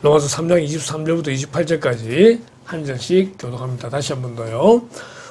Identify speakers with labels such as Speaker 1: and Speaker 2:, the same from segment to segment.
Speaker 1: 로마서 3장 23절부터 28절까지 한 절씩 교독합니다. 다시 한 번 더요.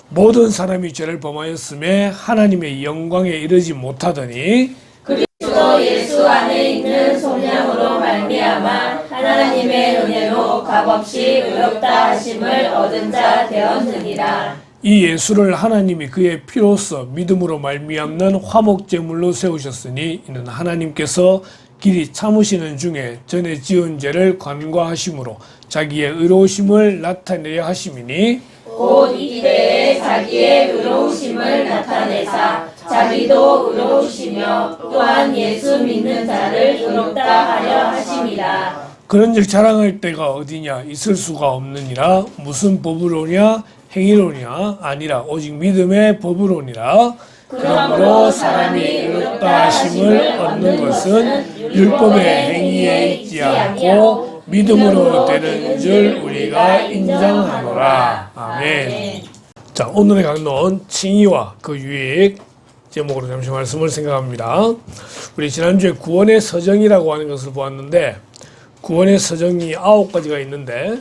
Speaker 1: 모든 사람이 죄를 범하였음에 하나님의 영광에 이르지 못하더니
Speaker 2: 그리스도 예수 안에 있는 속량으로 말미암아 하나님의 은혜로 값없이 의롭다 하심을 얻은 자 되었느니라.
Speaker 1: 이 예수를 하나님이 그의 피로써 믿음으로 말미암는 화목제물로 세우셨으니 이는 하나님께서 길이 참으시는 중에 전에 지은 죄를 관과하심으로 자기의 의로우심을 나타내려 하심이니
Speaker 2: 곧 이때에 자기의 의로우심을 나타내사 자기도 의로우시며 또한 예수 믿는 자를 의롭다 하려 하심이라.
Speaker 1: 그런즉 자랑할 때가 어디냐 있을 수가 없느니라. 무슨 법으로냐 행위로냐 아니라 오직 믿음의 법으로니라. 그러므로 사람이 의롭다 하심을 얻는 것은 율법의 행위에 있지 않고 믿음으로 되는 줄 우리가 인정하노라. 아멘. 자, 오늘의 강론 칭의와 그 유익 제목으로 잠시 말씀을 생각합니다. 우리 지난주에 구원의 서정이라고 하는 것을 보았는데 구원의 서정이 9가지가 있는데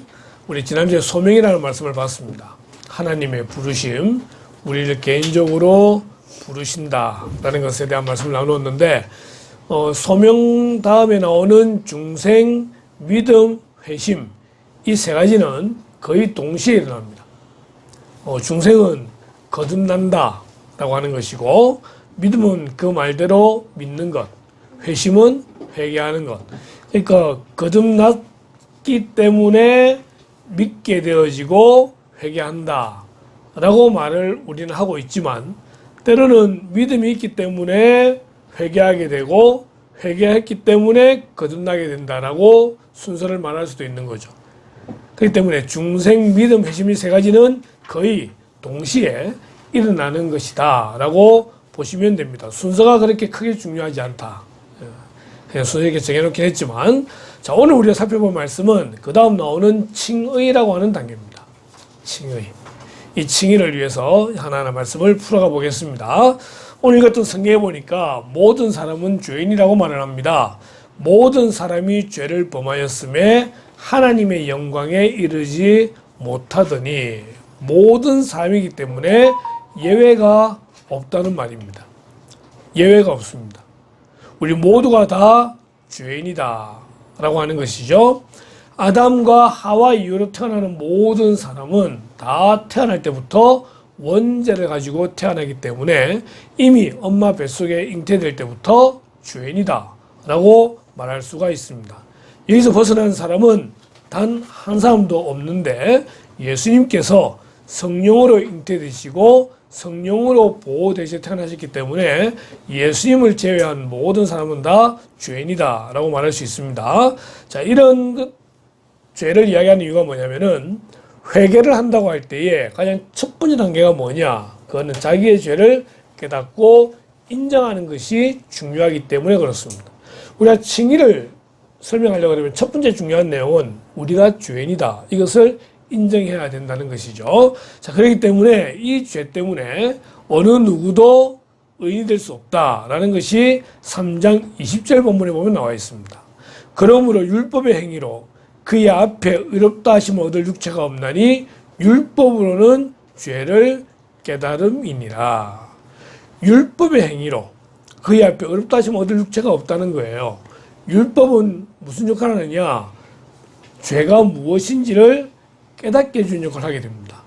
Speaker 1: 우리 지난주에 소명이라는 말씀을 봤습니다. 하나님의 부르심, 우리를 개인적으로 부르신다라는 것에 대한 말씀을 나누었는데 소명 다음에 나오는 중생, 믿음, 회심 이 세 가지는 거의 동시에 일어납니다. 중생은 거듭난다 라고 하는 것이고 믿음은 그 말대로 믿는 것, 회심은 회개하는 것. 그러니까 거듭났기 때문에 믿게 되어지고 회개한다 라고 말을 우리는 하고 있지만 때로는 믿음이 있기 때문에 회개하게 되고 회개했기 때문에 거듭나게 된다라고 순서를 말할 수도 있는 거죠. 그렇기 때문에 중생, 믿음, 회심 이 세 가지는 거의 동시에 일어나는 것이다 라고 보시면 됩니다. 순서가 그렇게 크게 중요하지 않다. 그냥 순서 이렇게 정해놓긴 했지만 자, 오늘 우리가 살펴볼 말씀은 그 다음 나오는 칭의라고 하는 단계입니다. 칭의. 이 칭의를 위해서 하나하나 말씀을 풀어가 보겠습니다. 오늘 같은 성경에 보니까 모든 사람은 죄인이라고 말을 합니다. 모든 사람이 죄를 범하였음에 하나님의 영광에 이르지 못하더니 모든 사람이기 때문에 예외가 없다는 말입니다. 예외가 없습니다. 우리 모두가 다 죄인이다 라고 하는 것이죠. 아담과 하와 이후로 태어나는 모든 사람은 다 태어날 때부터 원죄를 가지고 태어나기 때문에 이미 엄마 뱃속에 잉태될 때부터 죄인이다 라고 말할 수가 있습니다. 여기서 벗어난 사람은 단 한 사람도 없는데 예수님께서 성령으로 잉태되시고 성령으로 보호되셔 태어나셨기 때문에 예수님을 제외한 모든 사람은 다 죄인이다 라고 말할 수 있습니다. 자, 이런 죄를 이야기하는 이유가 뭐냐면은 회개를 한다고 할 때에 가장 첫 번째 단계가 뭐냐? 그거는 자기의 죄를 깨닫고 인정하는 것이 중요하기 때문에 그렇습니다. 우리가 칭의를 설명하려고 하면 첫 번째 중요한 내용은 우리가 죄인이다. 이것을 인정해야 된다는 것이죠. 자, 그렇기 때문에 이 죄 때문에 어느 누구도 의인이 될 수 없다라는 것이 3장 20절 본문에 보면 나와 있습니다. 그러므로 율법의 행위로 그의 앞에 의롭다 하심을 얻을 육체가 없나니 율법으로는 죄를 깨달음이니라. 율법의 행위로 그의 앞에 의롭다 하심을 얻을 육체가 없다는 거예요. 율법은 무슨 역할을 하느냐? 죄가 무엇인지를 깨닫게 해주는 역할을 하게 됩니다.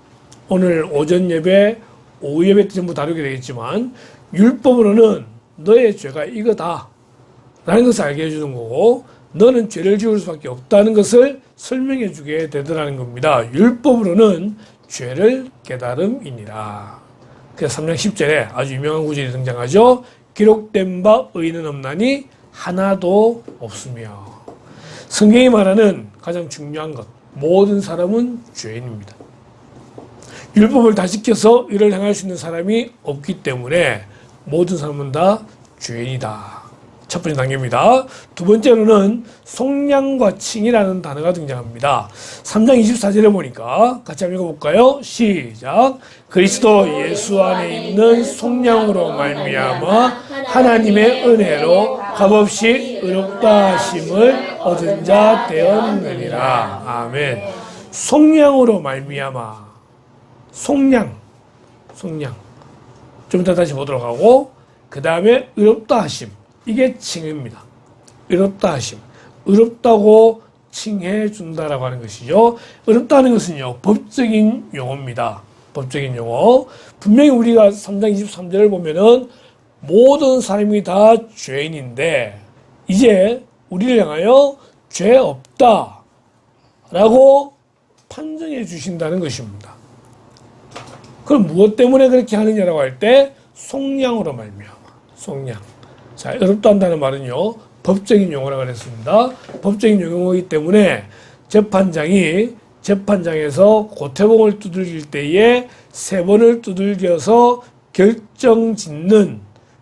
Speaker 1: 오늘 오전 예배, 오후 예배 때 전부 다루게 되겠지만 율법으로는 너의 죄가 이거다 라는 것을 알게 해주는 거고 너는 죄를 지을 수밖에 없다는 것을 설명해 주게 되더라는 겁니다. 율법으로는 죄를 깨달음이니라. 그래서 3장 10절에 아주 유명한 구절이 등장하죠. 기록된 바 의인은 없나니 하나도 없으며. 성경이 말하는 가장 중요한 것, 모든 사람은 죄인입니다. 율법을 다 지켜서 의를 행할 수 있는 사람이 없기 때문에 모든 사람은 다 죄인이다. 첫 번째 단계입니다. 두 번째로는 속량과 칭이라는 단어가 등장합니다. 3장 24절에 보니까 같이 한번 읽어볼까요? 시작. 그리스도 예수 안에 있는 속량으로 말미암아 하나님의 은혜로 값없이 의롭다 하심을 얻은 자 되었느니라. 아멘. 속량으로 말미암아. 속량. 좀 이따 다시 보도록 하고, 그 다음에 의롭다 하심. 이게 칭입니다. 의롭다 하심. 의롭다고 칭해 준다라고 하는 것이죠. 의롭다는 것은요, 법적인 용어입니다. 법적인 용어. 분명히 우리가 3장 23절을 보면은 모든 사람이 다 죄인인데, 이제 우리를 향하여 죄 없다 라고 판정해 주신다는 것입니다. 그럼 무엇 때문에 그렇게 하느냐라고 할 때, 속량으로 말미암아. 속량. 자, 의롭다 한다는 말은요, 법적인 용어라고 그랬습니다. 법적인 용어이기 때문에 재판장에서 고태봉을 두들길 때에 3번을 두들겨서 결정 짓는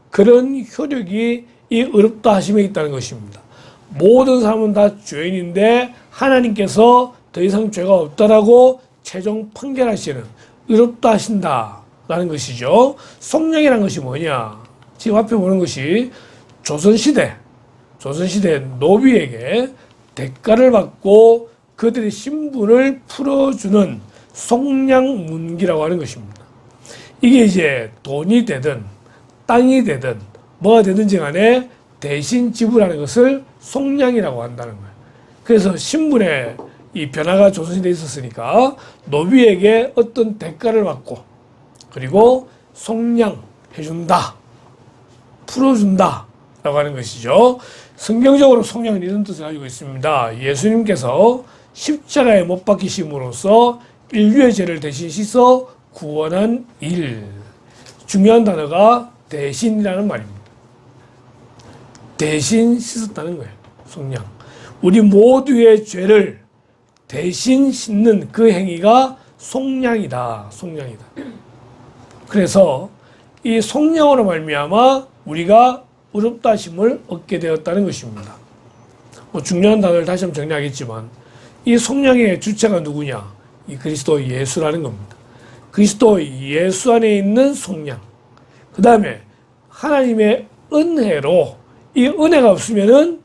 Speaker 1: 그런 효력이 이 의롭다 하심에 있다는 것입니다. 모든 사람은 다 죄인인데 하나님께서 더 이상 죄가 없다라고 최종 판결하시는 의롭다 하신다라는 것이죠. 속량이라는 것이 뭐냐? 지금 앞에 보는 것이 조선시대 노비에게 대가를 받고 그들의 신분을 풀어주는 속량문기라고 하는 것입니다. 이게 이제 돈이 되든 땅이 되든 뭐가 되든지 간에 대신 지불하는 것을 속량이라고 한다는 거예요. 그래서 신분의 이 변화가 조선시대에 있었으니까 노비에게 어떤 대가를 받고 그리고 속량해준다. 풀어준다 라고 하는 것이죠. 성경적으로 속량은 이런 뜻을 가지고 있습니다. 예수님께서 십자가에 못 박히심으로써 인류의 죄를 대신 씻어 구원한 일. 중요한 단어가 대신이라는 말입니다. 대신 씻었다는 거예요. 속량. 우리 모두의 죄를 대신 씻는 그 행위가 속량이다. 속량이다. 그래서 이 속량으로 말미암아 우리가 의롭다 하심을 얻게 되었다는 것입니다. 중요한 단어를 다시 한번 정리하겠지만 이 속량의 주체가 누구냐? 이 그리스도 예수라는 겁니다. 그리스도 예수 안에 있는 속량. 그 다음에 하나님의 은혜로 이 은혜가 없으면은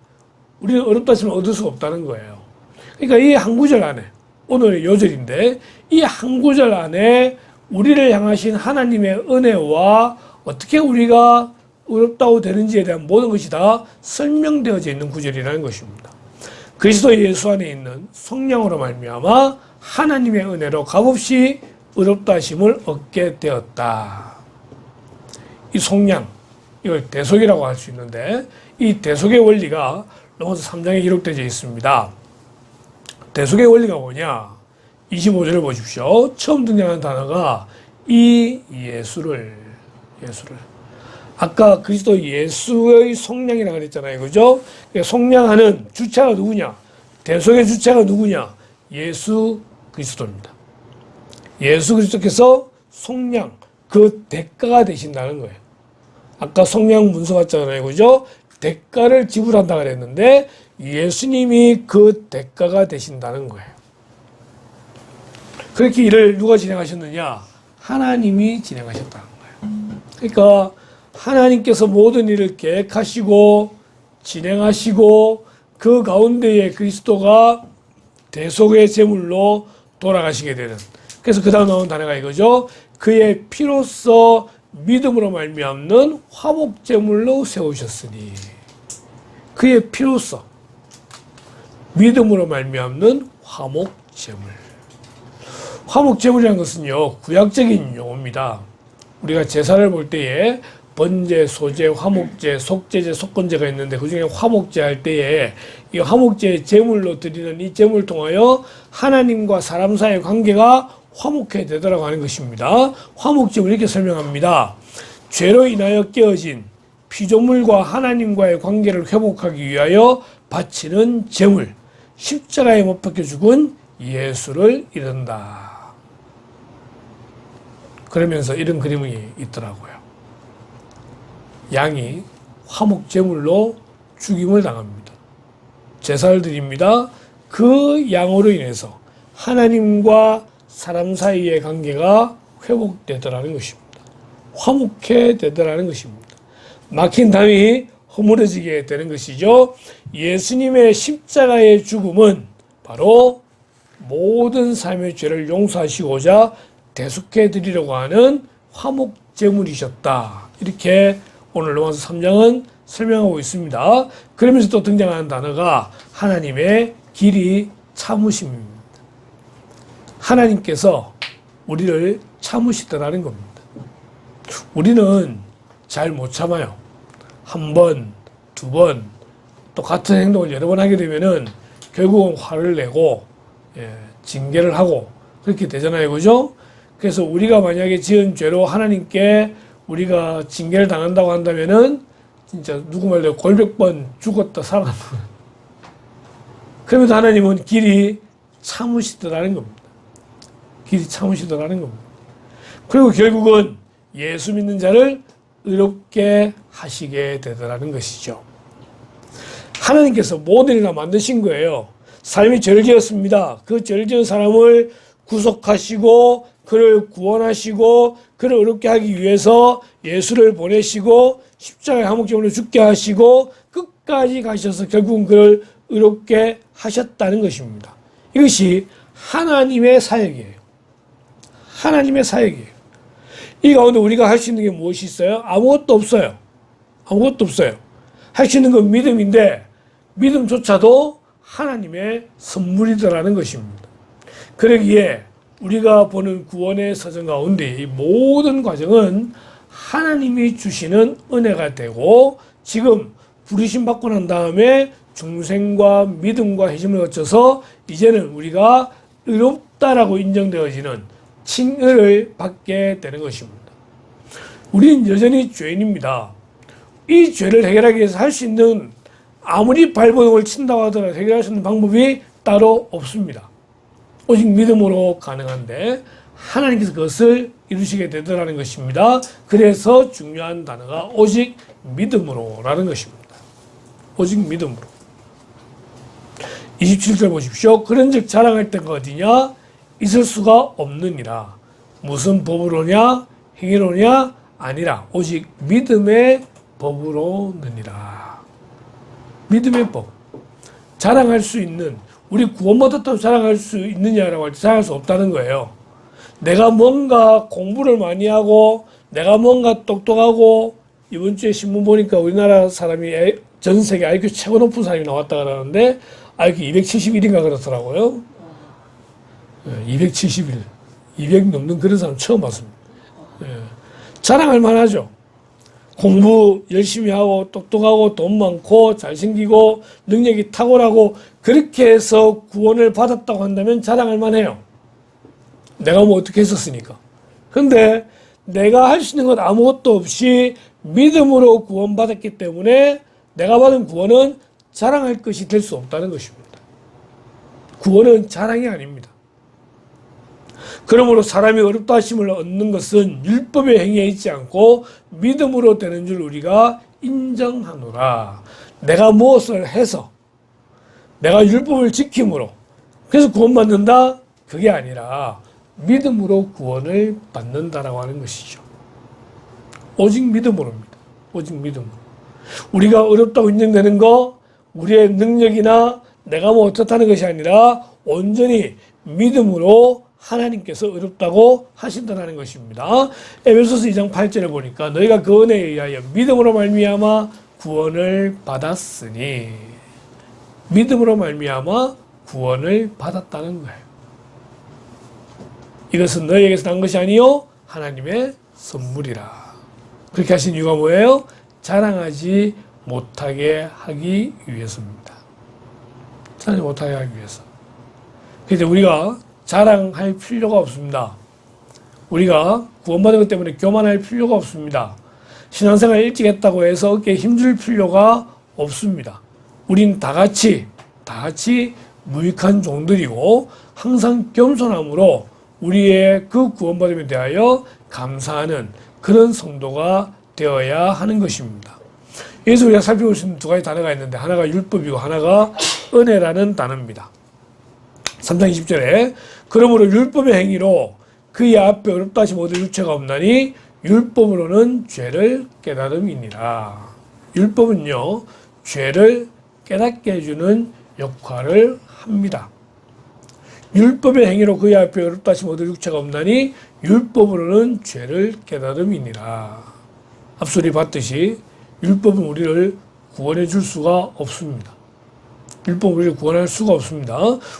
Speaker 1: 우리는 의롭다 하심을 얻을 수가 없다는 거예요. 그러니까 이 한 구절 안에 오늘의 요절인데 이 한 구절 안에 우리를 향하신 하나님의 은혜와 어떻게 우리가 의롭다고 되는지에 대한 모든 것이 다 설명되어져 있는 구절이라는 것입니다. 그리스도 예수 안에 있는 속량으로 말미암아 하나님의 은혜로 값없이 의롭다 하심을 얻게 되었다. 이 속량, 이걸 대속이라고 할 수 있는데 이 대속의 원리가 로마서 3장에 기록되어 있습니다. 대속의 원리가 뭐냐? 25절을 보십시오. 처음 등장하는 단어가 이 예수를 아까 그리스도 예수의 속량이라고 그랬잖아요. 그죠? 속량하는 주체가 누구냐? 대속의 주체가 누구냐? 예수 그리스도입니다. 예수 그리스도께서 속량, 그 대가가 되신다는 거예요. 아까 속량 문서 같잖아요. 그죠? 대가를 지불한다 그랬는데 예수님이 그 대가가 되신다는 거예요. 그렇게 일을 누가 진행하셨느냐? 하나님이 진행하셨다는 거예요. 그러니까 하나님께서 모든 일을 계획하시고 진행하시고 그 가운데에 그리스도가 대속의 제물로 돌아가시게 되는. 그래서 그 다음 나온 단어가 이거죠. 그의 피로써 믿음으로 말미암는 화목 제물로 세우셨으니. 그의 피로써 믿음으로 말미암는 화목 제물. 화목 제물이라는 것은요, 구약적인 용어입니다. 우리가 제사를 볼 때에 번제, 소제, 화목제, 속제제, 속건제가 있는데 그중에 화목제 할 때에 이 화목제 제물로 드리는 이 제물을 통하여 하나님과 사람 사이의 관계가 화목해야 되더라고 하는 것입니다. 화목제물 이렇게 설명합니다. 죄로 인하여 깨어진 피조물과 하나님과의 관계를 회복하기 위하여 바치는 제물, 십자가에 못 박혀 죽은 예수를 이른다. 그러면서 이런 그림이 있더라고요. 양이 화목제물로 죽임을 당합니다. 제사를 드립니다. 그 양으로 인해서 하나님과 사람 사이의 관계가 회복되더라는 것입니다. 화목해 되더라는 것입니다. 막힌 담이 허물어지게 되는 것이죠. 예수님의 십자가의 죽음은 바로 모든 삶의 죄를 용서하시고자 대속해 드리려고 하는 화목 제물이셨다. 이렇게 오늘 로마서 3장은 설명하고 있습니다. 그러면서 또 등장하는 단어가 하나님의 길이 참으심입니다. 하나님께서 우리를 참으시더라는 겁니다. 우리는 잘 못 참아요. 한 번, 두 번, 또 같은 행동을 여러 번 하게 되면은 결국은 화를 내고, 징계를 하고, 그렇게 되잖아요. 그죠? 그래서 우리가 만약에 지은 죄로 하나님께 우리가 징계를 당한다고 한다면은 진짜 누구 말대로 골백 번 죽었다 살아났다. 그러면서 하나님은 길이 참으시더라는 겁니다. 길이 참으시더라는 겁니다. 그리고 결국은 예수 믿는 자를 의롭게 하시게 되더라는 것이죠. 하나님께서 모든 일을 만드신 거예요. 삶이 죄를 지었습니다. 그 죄를 지은 사람을 구속하시고 그를 구원하시고 그를 의롭게 하기 위해서 예수를 보내시고 십자가의 화목제물로 죽게 하시고 끝까지 가셔서 결국은 그를 의롭게 하셨다는 것입니다. 이것이 하나님의 사역이에요. 하나님의 사역이에요. 이 가운데 우리가 할 수 있는 게 무엇이 있어요? 아무것도 없어요. 아무것도 없어요. 할 수 있는 건 믿음인데 믿음조차도 하나님의 선물이더라는 것입니다. 그러기에 우리가 보는 구원의 서정 가운데 이 모든 과정은 하나님이 주시는 은혜가 되고 지금 부르심 받고 난 다음에 중생과 믿음과 회심을 거쳐서 이제는 우리가 의롭다라고 인정되어지는 칭의를 받게 되는 것입니다. 우리는 여전히 죄인입니다. 이 죄를 해결하기 위해서 할 수 있는 아무리 발버둥을 친다고 하더라도 해결할 수 있는 방법이 따로 없습니다. 오직 믿음으로 가능한데 하나님께서 그것을 이루시게 되더라는 것입니다. 그래서 중요한 단어가 오직 믿음으로라는 것입니다. 오직 믿음으로. 27절 보십시오. 그런즉 자랑할 때가 어디냐? 있을 수가 없느니라. 무슨 법으로냐? 행위로냐? 아니라 오직 믿음의 법으로느니라. 믿음의 법. 자랑할 수 있는, 우리 구원받았다고 자랑할 수 있느냐라고 할 때 자랑할 수 없다는 거예요. 내가 뭔가 공부를 많이 하고 내가 뭔가 똑똑하고 이번 주에 신문 보니까 우리나라 사람이 전 세계 IQ 최고 높은 사람이 나왔다 그러는데 IQ 271인가 그렇더라고요. 271. 200 넘는 그런 사람 처음 봤습니다. 자랑할 만하죠. 공부 열심히 하고 똑똑하고 돈 많고 잘생기고 능력이 탁월하고 그렇게 해서 구원을 받았다고 한다면 자랑할 만해요. 내가 뭐 어떻게 했었으니까. 근데 내가 할 수 있는 것 아무것도 없이 믿음으로 구원받았기 때문에 내가 받은 구원은 자랑할 것이 될 수 없다는 것입니다. 구원은 자랑이 아닙니다. 그러므로 사람이 의롭다 하심을 얻는 것은 율법의 행위에 있지 않고 믿음으로 되는 줄 우리가 인정하노라. 내가 무엇을 해서 내가 율법을 지킴으로 그래서 구원받는다? 그게 아니라 믿음으로 구원을 받는다라고 하는 것이죠. 오직 믿음으로입니다. 오직 믿음으로. 우리가 어렵다고 인정되는 거 우리의 능력이나 내가 뭐 어떻다는 것이 아니라 온전히 믿음으로 하나님께서 어렵다고 하신다는 것입니다. 에베소서 2장 8절에 보니까 너희가 그 은혜에 의하여 믿음으로 말미암아 구원을 받았으니 믿음으로 말미암아 구원을 받았다는 거예요. 이것은 너희에게서 난 것이 아니요 하나님의 선물이라. 그렇게 하신 이유가 뭐예요? 자랑하지 못하게 하기 위해서입니다. 자랑하지 못하게 하기 위해서. 그래서 우리가 자랑할 필요가 없습니다. 우리가 구원받은 것 때문에 교만할 필요가 없습니다. 신앙생활 일찍 했다고 해서 어깨에 힘줄 필요가 없습니다. 우린 다 같이 무익한 종들이고 항상 겸손함으로 우리의 그 구원받음에 대하여 감사하는 그런 성도가 되어야 하는 것입니다. 여기서 우리가 살펴볼 수 있는 두 가지 단어가 있는데 하나가 율법이고 하나가 은혜라는 단어입니다. 3장 20절에 그러므로 율법의 행위로 그의 앞에 어렵다 하심 얻을 유체가 없나니 율법으로는 죄를 깨달음이니라. 율법은요, 죄를 깨닫게 해주는 역할을 합니다. 율법의 행위로 그의 앞에 어렵다 하심 얻을 유체가 없나니 율법으로는 죄를 깨달음이니라. 앞서 우리 봤듯이 율법은 우리를 구원해 줄 수가 없습니다. 율법은 우리를 구원할 수가 없습니다.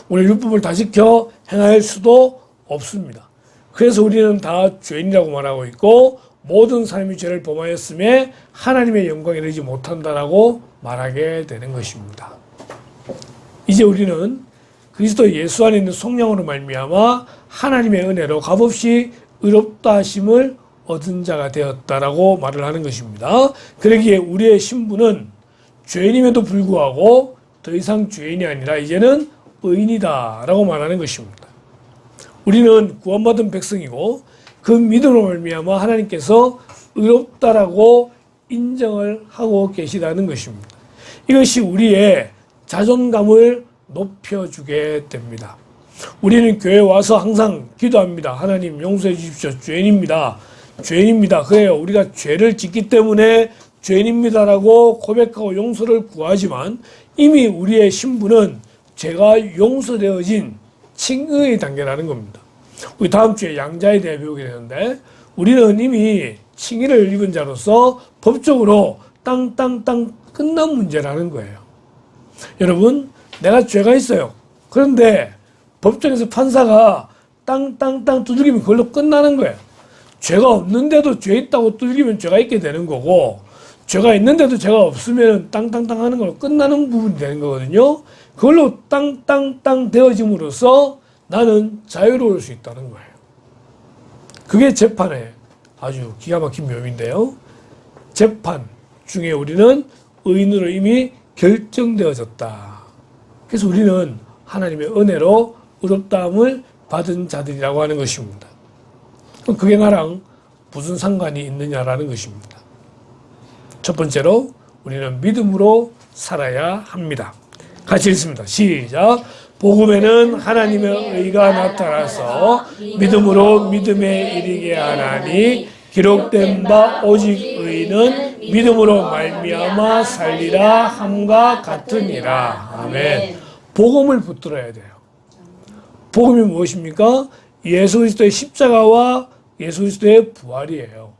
Speaker 1: 우리 율법을 다 지켜 행할 수도 없습니다. 그래서 우리는 다 죄인이라고 말하고 있고 모든 사람이 죄를 범하였음에 하나님의 영광에 이르지 못한다라고 말하게 되는 것입니다. 이제 우리는 그리스도 예수 안에 있는 성령으로 말미암아 하나님의 은혜로 값없이 의롭다 하심을 얻은 자가 되었다라고 말을 하는 것입니다. 그러기에 우리의 신분은 죄인임에도 불구하고 더 이상 죄인이 아니라 이제는 의인이다라고 말하는 것입니다. 우리는 구원받은 백성이고 그 믿음으로 말미암아 하나님께서 의롭다라고 인정을 하고 계시다는 것입니다. 이것이 우리의 자존감을 높여주게 됩니다. 우리는 교회에 와서 항상 기도합니다. 하나님 용서해 주십시오. 죄인입니다. 죄인입니다. 그래요. 우리가 죄를 짓기 때문에 죄인입니다라고 고백하고 용서를 구하지만 이미 우리의 신분은 죄가 용서되어진 칭의의 단계라는 겁니다. 우리 다음 주에 양자에 대해 배우게 되는데 우리는 이미 칭의를 입은 자로서 법적으로 땅땅땅 끝난 문제라는 거예요. 여러분, 내가 죄가 있어요. 그런데 법정에서 판사가 땅땅땅 두들기면 그걸로 끝나는 거예요. 죄가 없는데도 죄 있다고 두들기면 죄가 있게 되는 거고 죄가 있는데도 죄가 없으면 땅땅땅 하는 걸로 끝나는 부분이 되는 거거든요. 그걸로 땅땅땅 되어짐으로써 나는 자유로울 수 있다는 거예요. 그게 재판의 아주 기가 막힌 묘미인데요. 재판 중에 우리는 의인으로 이미 결정되어졌다. 그래서 우리는 하나님의 은혜로 의롭다함을 받은 자들이라고 하는 것입니다. 그럼 그게 나랑 무슨 상관이 있느냐라는 것입니다. 첫 번째로 우리는 믿음으로 살아야 합니다. 같이 읽습니다. 시작. 복음에는 하나님의 의가 나타나서 믿음으로 믿음에 이르게 하나니 기록된 바 오직 의인은 믿음으로 말미암아 살리라 함과 같으니라. 아멘. 복음을 붙들어야 돼요. 복음이 무엇입니까? 예수 그리스도의 십자가와 예수 그리스도의 부활이에요.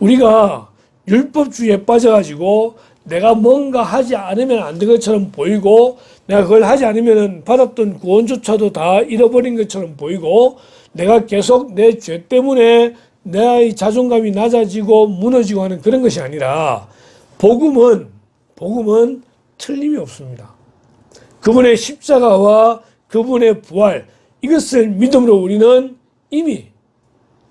Speaker 1: 우리가 율법주의에 빠져가지고 내가 뭔가 하지 않으면 안 될 것처럼 보이고 내가 그걸 하지 않으면 받았던 구원조차도 다 잃어버린 것처럼 보이고 내가 계속 내 죄 때문에 내 자존감이 낮아지고 무너지고 하는 그런 것이 아니라 복음은 틀림이 없습니다. 그분의 십자가와 그분의 부활 이것을 믿음으로 우리는 이미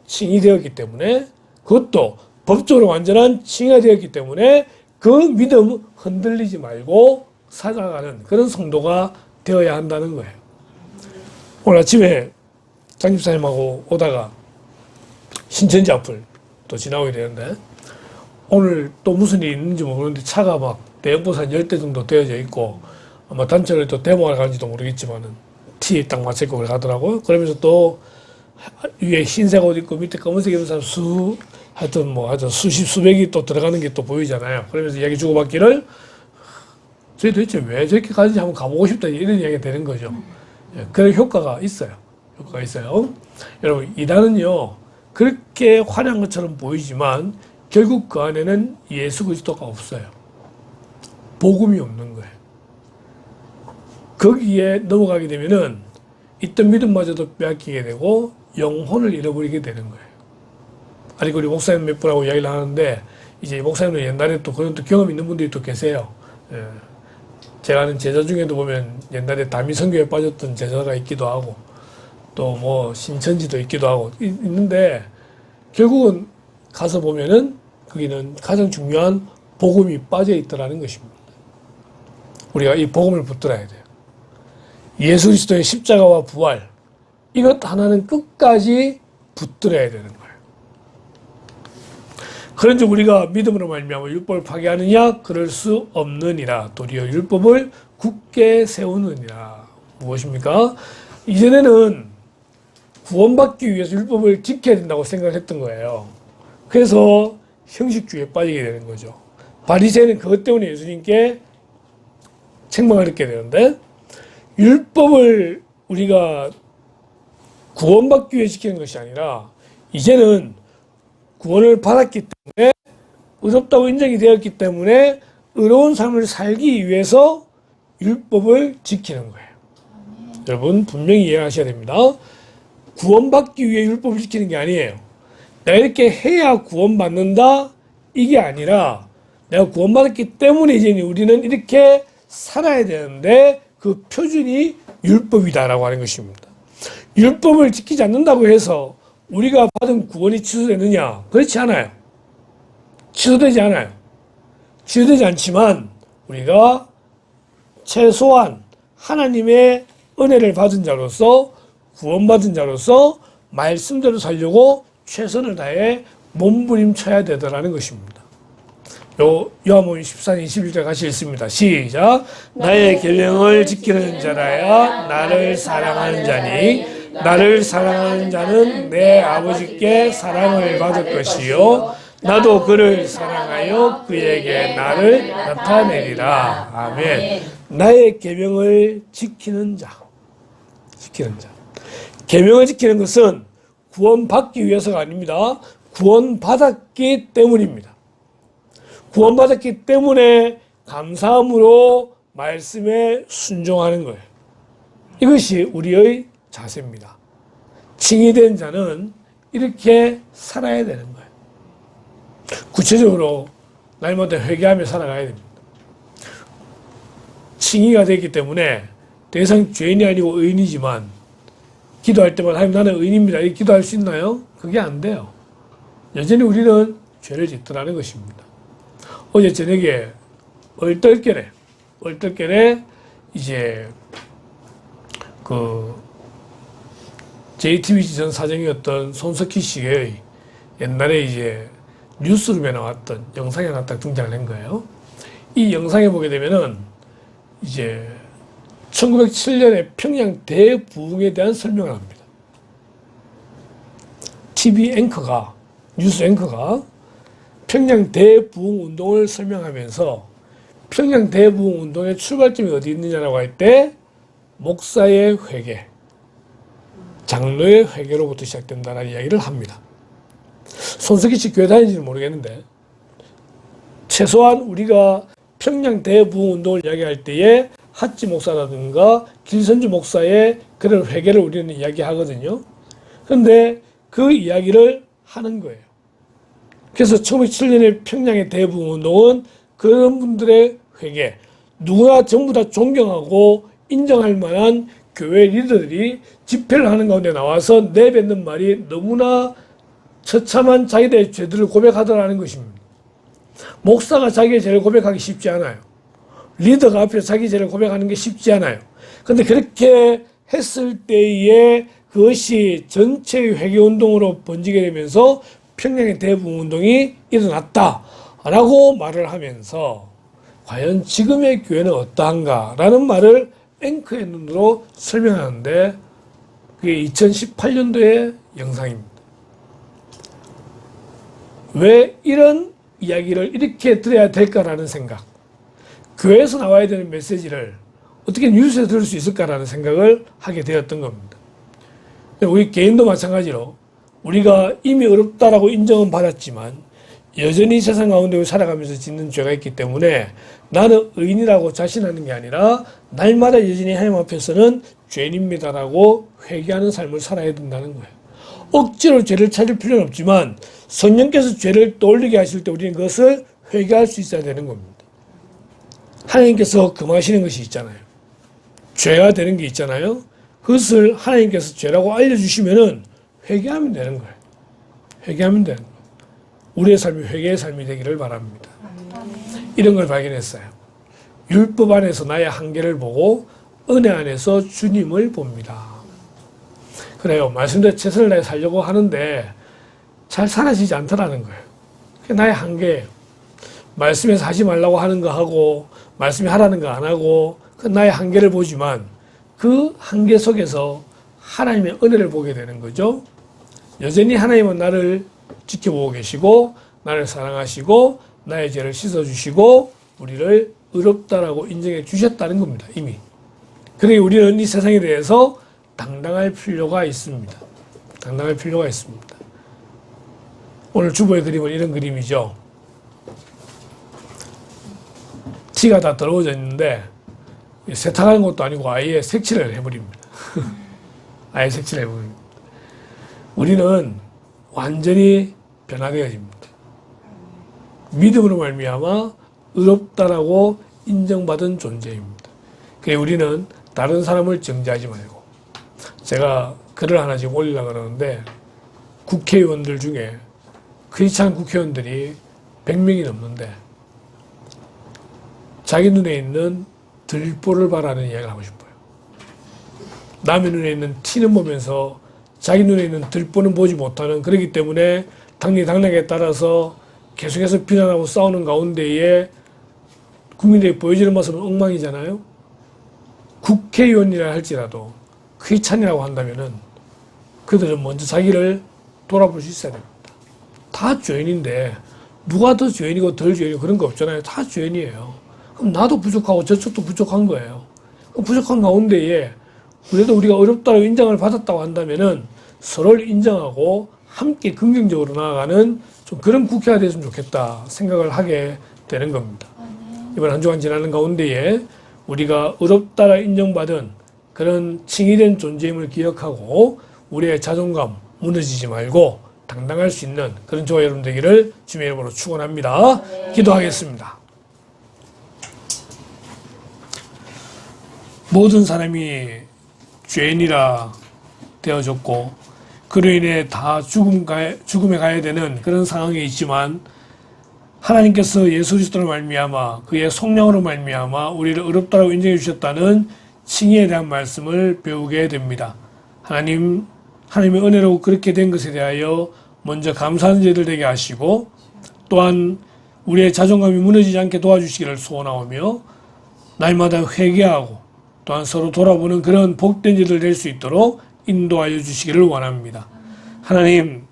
Speaker 1: 칭의되었기 때문에 그것도 법적으로 완전한 칭의가 되었기 때문에 그 믿음 흔들리지 말고 살아가는 그런 성도가 되어야 한다는 거예요. 오늘 아침에 장집사님하고 오다가 신천지 앞을 또 지나오게 되는데 오늘 또 무슨 일이 있는지 모르는데 차가 막 대형버스 한 10대 정도 되어져 있고 아마 단체를 또 데모하러 가는지도 모르겠지만은 티에 딱 맞춰있고 그래 가더라고요. 그러면서 또 위에 흰색 옷 입고 밑에 검은색 입은 사람 하여튼 수백이 또 들어가는 게 또 보이잖아요. 그러면서 이야기 주고받기를 저희 도대체 왜 저렇게 가는지 한번 가보고 싶다 이런 이야기가 되는 거죠. 그런 효과가 있어요. 여러분 이단은요 그렇게 화려한 것처럼 보이지만 결국 그 안에는 예수 그리스도가 없어요. 복음이 없는 거예요. 거기에 넘어가게 되면은 있던 믿음마저도 빼앗기게 되고 영혼을 잃어버리게 되는 거예요. 아니 우리 목사님 몇 분하고 이야기를 하는데 이제 목사님은 옛날에 또 그런 또 경험 있는 분들이 또 계세요. 제가 아는 제자 중에도 보면 옛날에 다미선교에 빠졌던 제자가 있기도 하고 또 뭐 신천지도 있기도 하고 있는데 결국은 가서 보면은 거기는 가장 중요한 복음이 빠져 있더라는 것입니다. 우리가 이 복음을 붙들어야 돼요. 예수 그리스도의 십자가와 부활 이것 하나는 끝까지 붙들어야 되는 거예요. 그런지 우리가 믿음으로 말미암아 율법을 파괴하느냐? 그럴 수 없느니라. 도리어 율법을 굳게 세우느니라. 무엇입니까? 이전에는 구원받기 위해서 율법을 지켜야 된다고 생각했던 거예요. 그래서 형식주의에 빠지게 되는 거죠. 바리새인은 그것 때문에 예수님께 책망을 듣게 되는데, 율법을 우리가 구원받기 위해 지키는 것이 아니라 이제는 구원을 받았기 때문에, 의롭다고 인정이 되었기 때문에 의로운 삶을 살기 위해서 율법을 지키는 거예요. 여러분 분명히 이해하셔야 됩니다. 구원받기 위해 율법을 지키는 게 아니에요. 내가 이렇게 해야 구원받는다, 이게 아니라 내가 구원받았기 때문에 이제 우리는 이렇게 살아야 되는데 그 표준이 율법이다라고 하는 것입니다. 율법을 지키지 않는다고 해서 우리가 받은 구원이 취소되느냐? 그렇지 않아요. 취소되지 않아요. 취소되지 않지만 우리가 최소한 하나님의 은혜를 받은 자로서, 구원받은 자로서 말씀대로 살려고 최선을 다해 몸부림쳐야 되더라는 것입니다. 요한복음 14장 21절 같이 읽습니다. 시작. 나의 계명을 지키는 자라야 나를 사랑하는 자니 나를 사랑하는 자는 내 아버지께 사랑을 받을 것이요 나도 그를 사랑하여 그에게 나를 나타내리라. 아멘. 나의 계명을 지키는 자. 계명을 지키는 것은 구원받기 위해서가 아닙니다. 구원받았기 때문입니다. 구원받았기 때문에 감사함으로 말씀에 순종하는 거예요. 이것이 우리의 자세입니다. 칭의된 자는 이렇게 살아야 되는 거예요. 구체적으로 날마다 회개하며 살아가야 됩니다. 칭의가 되기 때문에 대상 죄인이 아니고 의인이지만 기도할 때마다 하나님 나는 의인입니다. 이렇게 기도할 수 있나요? 그게 안 돼요. 여전히 우리는 죄를 짓더라는 것입니다. 어제 저녁에 얼떨결에 이제 그 JTBC 전 사장이었던 손석희 씨의 옛날에 이제 뉴스룸에 나왔던 영상에 하나 딱 등장을 한 거예요. 이 영상에 보게 되면은 이제 1907년에 평양 대부흥에 대한 설명을 합니다. TV 앵커가, 뉴스 앵커가 평양 대부흥 운동을 설명하면서 평양 대부흥 운동의 출발점이 어디 있느냐라고 할 때 목사의 회개, 장로의 회개로부터 시작된다는 이야기를 합니다. 손석희 씨 교회 다니는지는 모르겠는데 최소한 우리가 평양 대부흥 운동을 이야기할 때에 핫지 목사라든가 길선주 목사의 그런 회개를 우리는 이야기하거든요. 그런데 그 이야기를 하는 거예요. 그래서 1907년에 평양의 대부흥 운동은 그런 분들의 회개, 누구나 전부 다 존경하고 인정할 만한 교회 리더들이 집회를 하는 가운데 나와서 내뱉는 말이 너무나 처참한 자기들의 죄들을 고백하더라는 것입니다. 목사가 자기의 죄를 고백하기 쉽지 않아요. 리더가 앞에서 자기 죄를 고백하는 게 쉽지 않아요. 그런데 그렇게 했을 때에 그것이 전체의 회개운동으로 번지게 되면서 평양의 대부흥운동이 일어났다라고 말을 하면서 과연 지금의 교회는 어떠한가라는 말을 앵커의 눈으로 설명하는데 그게 2018년도의 영상입니다. 왜 이런 이야기를 이렇게 들어야 될까라는 생각, 교회에서 나와야 되는 메시지를 어떻게 뉴스에서 들을 수 있을까라는 생각을 하게 되었던 겁니다. 우리 개인도 마찬가지로 우리가 이미 어렵다라고 인정은 받았지만 여전히 세상 가운데 살아가면서 짓는 죄가 있기 때문에 나는 의인이라고 자신하는 게 아니라 날마다 여전히 하나님 앞에서는 죄인입니다라고 회개하는 삶을 살아야 된다는 거예요. 억지로 죄를 찾을 필요는 없지만 성령께서 죄를 떠올리게 하실 때 우리는 그것을 회개할 수 있어야 되는 겁니다. 하나님께서 금하시는 것이 있잖아요. 죄가 되는 게 있잖아요. 그것을 하나님께서 죄라고 알려주시면은 회개하면 되는 거예요. 회개하면 되는 거예요. 우리의 삶이 회개의 삶이 되기를 바랍니다. 이런 걸 발견했어요. 율법 안에서 나의 한계를 보고 은혜 안에서 주님을 봅니다. 그래요. 말씀대로 최선을 다해 살려고 하는데 잘 사라지지 않더라는 거예요. 그게 나의 한계예요. 말씀에서 하지 말라고 하는 거 하고 말씀이 하라는 거 안 하고 그 나의 한계를 보지만 그 한계 속에서 하나님의 은혜를 보게 되는 거죠. 여전히 하나님은 나를 지켜보고 계시고 나를 사랑하시고 나의 죄를 씻어주시고 우리를 의롭다라고 인정해 주셨다는 겁니다. 이미. 그러니 우리는 이 세상에 대해서 당당할 필요가 있습니다. 당당할 필요가 있습니다. 오늘 주보의 그림은 이런 그림이죠. 티가 다 더러워져 있는데 세탁하는 것도 아니고 아예 색칠을 해버립니다. 아예 색칠을 해버립니다. 우리는 완전히 변화되어집니다. 믿음으로 말미암아 의롭다라고 인정받은 존재입니다. 그래서 우리는 다른 사람을 정죄하지 말고, 제가 글을 하나 지금 올리려고 그러는데 국회의원들 중에 크리스찬 국회의원들이 100명이 넘는데 자기 눈에 있는 들보를 바라는 이야기를 하고 싶어요. 남의 눈에 있는 티는 보면서 자기 눈에 있는 들보는 보지 못하는, 그렇기 때문에 당리당략에 따라서 계속해서 비난하고 싸우는 가운데에 국민들이 보여지는 모습은 엉망이잖아요. 국회의원이라 할지라도 크리스찬이라고 한다면은 그들은 먼저 자기를 돌아볼 수 있어야 됩니다. 다 죄인인데 누가 더 죄인이고 덜 죄인이고 그런 거 없잖아요. 다 죄인이에요. 그럼 나도 부족하고 저쪽도 부족한 거예요. 그 부족한 가운데에 그래도 우리가 어렵다고 인정을 받았다고 한다면은 서로를 인정하고 함께 긍정적으로 나아가는 좀 그런 국회가 됐으면 좋겠다 생각을 하게 되는 겁니다. 이번 한 주간 지나는 가운데에 우리가 어렵다라 인정받은 그런 칭의된 존재임을 기억하고 우리의 자존감 무너지지 말고 당당할 수 있는 그런 저와 여러분 되기를 주님의 이름으로 축원합니다. 기도하겠습니다. 모든 사람이 죄인이라 되어졌고 그로 인해 다 죽음에 가야 되는 그런 상황에 있지만 하나님께서 예수 그리스도로 말미암아 그의 성령으로 말미암아 우리를 의롭다고 인정해 주셨다는 칭의에 대한 말씀을 배우게 됩니다. 하나님의 은혜로 그렇게 된 것에 대하여 먼저 감사하는 저희들 되게 하시고 또한 우리의 자존감이 무너지지 않게 도와주시기를 소원하오며 날마다 회개하고 또한 서로 돌아보는 그런 복된 저희들 될 수 있도록 인도하여 주시기를 원합니다. 하나님,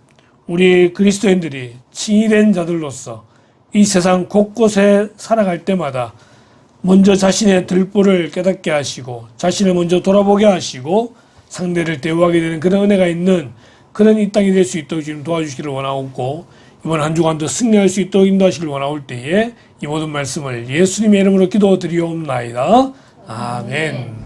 Speaker 1: 우리 그리스도인들이 칭의된 자들로서 이 세상 곳곳에 살아갈 때마다 먼저 자신의 들보를 깨닫게 하시고 자신을 먼저 돌아보게 하시고 상대를 대우하게 되는 그런 은혜가 있는 그런 이 땅이 될 수 있도록 지금 도와주시기를 원하옵고 이번 한 주간도 승리할 수 있도록 인도하시기를 원하올 때에 이 모든 말씀을 예수님의 이름으로 기도드리옵나이다. 아멘.